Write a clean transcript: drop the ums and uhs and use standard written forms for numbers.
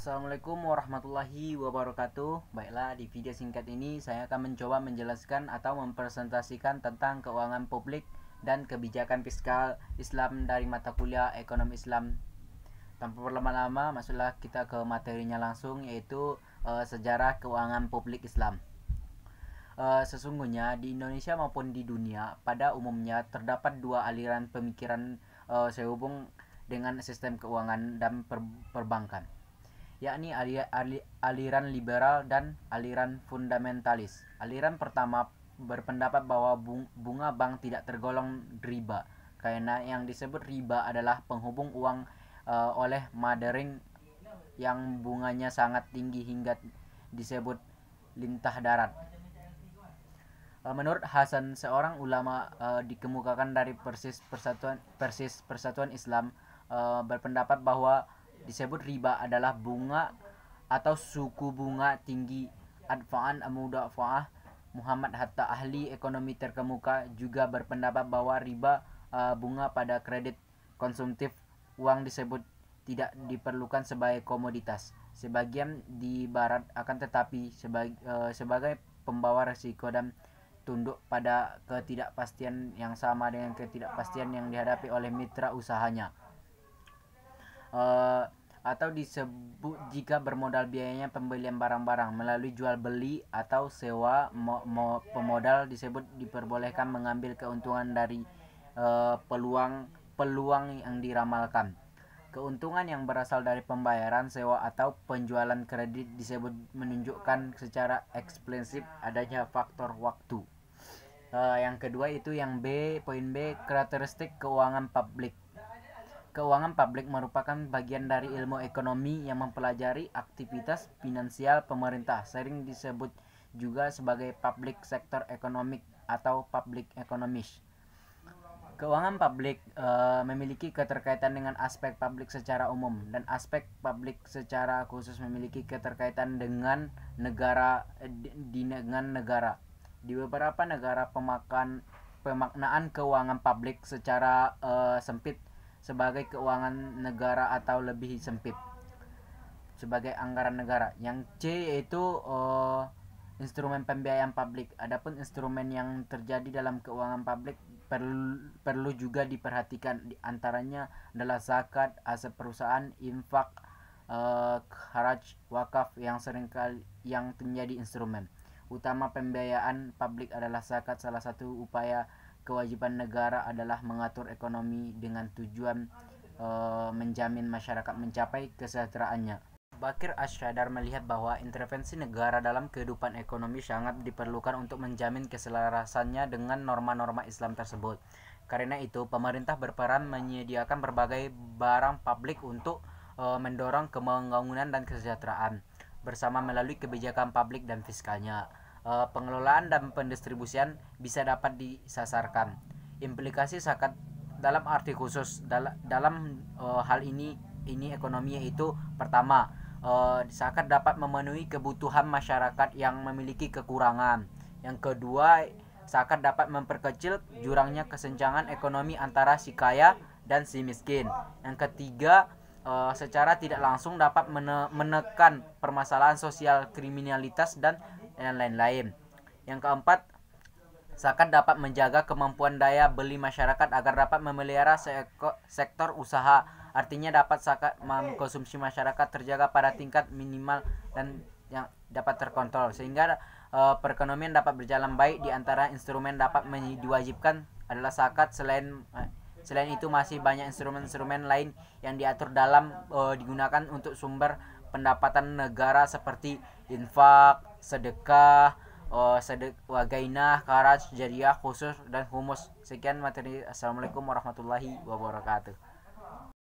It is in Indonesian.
Assalamualaikum warahmatullahi wabarakatuh. Baiklah, di video singkat ini saya akan mencoba menjelaskan atau mempresentasikan tentang keuangan publik dan kebijakan fiskal Islam dari mata kuliah Ekonomi Islam. Tanpa berlama-lama, masuklah kita ke materinya langsung, yaitu sejarah keuangan publik Islam. Sesungguhnya di Indonesia maupun di dunia pada umumnya terdapat dua aliran pemikiran sehubung dengan sistem keuangan dan perbankan, yakni aliran liberal dan aliran fundamentalis. Aliran pertama berpendapat bahwa bunga bank tidak tergolong riba, karena yang disebut riba adalah penghubung uang oleh mothering yang bunganya sangat tinggi hingga disebut lintah darat. Menurut Hasan, seorang ulama dikemukakan dari Persis Persatuan Islam, berpendapat bahwa disebut riba adalah bunga atau suku bunga tinggi adfa'an mudafa'ah. Muhammad Hatta, ahli ekonomi terkemuka, juga berpendapat bahwa riba bunga pada kredit konsumtif uang disebut tidak diperlukan sebagai komoditas sebagian di barat, akan tetapi sebagai pembawa risiko dan tunduk pada ketidakpastian yang sama dengan ketidakpastian yang dihadapi oleh mitra usahanya. Atau disebut jika bermodal biayanya pembelian barang-barang melalui jual beli atau sewa. Pemodal disebut diperbolehkan mengambil keuntungan dari peluang yang diramalkan. Keuntungan yang berasal dari pembayaran sewa atau penjualan kredit disebut menunjukkan secara eksplisit adanya faktor waktu. Yang kedua itu yang B, poin B, karakteristik keuangan publik. Keuangan publik merupakan bagian dari ilmu ekonomi yang mempelajari aktivitas finansial pemerintah, sering disebut juga sebagai public sector economic atau public economist. Keuangan publik memiliki keterkaitan dengan aspek publik secara umum, dan aspek publik secara khusus memiliki keterkaitan dengan negara. Di beberapa negara pemaknaan keuangan publik secara sempit sebagai keuangan negara atau lebih sempit sebagai anggaran negara. Yang C yaitu instrumen pembiayaan publik. Adapun instrumen yang terjadi dalam keuangan publik perlu juga diperhatikan. Di antaranya adalah zakat, aset perusahaan, infak, kharaj, wakaf yang seringkali yang menjadi instrumen utama pembiayaan publik adalah zakat. Salah satu upaya kewajiban negara adalah mengatur ekonomi dengan tujuan menjamin masyarakat mencapai kesejahteraannya. Bakir Asyadar melihat bahwa intervensi negara dalam kehidupan ekonomi sangat diperlukan untuk menjamin keselarasannya dengan norma-norma Islam tersebut. Karena itu, pemerintah berperan menyediakan berbagai barang publik untuk mendorong pembangunan dan kesejahteraan bersama melalui kebijakan publik dan fiskalnya. Pengelolaan dan pendistribusian bisa dapat disasarkan. Implikasi zakat dalam arti khusus dalam hal ini ekonomi, yaitu pertama, zakat dapat memenuhi kebutuhan masyarakat yang memiliki kekurangan. Yang kedua, zakat dapat memperkecil jurangnya kesenjangan ekonomi antara si kaya dan si miskin. Yang ketiga, secara tidak langsung dapat menekan permasalahan sosial, kriminalitas, dan lain-lain. Yang keempat, zakat dapat menjaga kemampuan daya beli masyarakat agar dapat memelihara sektor usaha. Artinya dapat zakat mengkonsumsi masyarakat terjaga pada tingkat minimal dan yang dapat terkontrol, sehingga perekonomian dapat berjalan baik. Di antara instrumen dapat diwajibkan adalah zakat. Selain itu masih banyak instrumen-instrumen lain yang diatur dalam digunakan untuk sumber pendapatan negara seperti infak, sedekah, wagainah, kharaj, jariah, khusus, dan humus. Sekian materi. Assalamualaikum warahmatullahi wabarakatuh.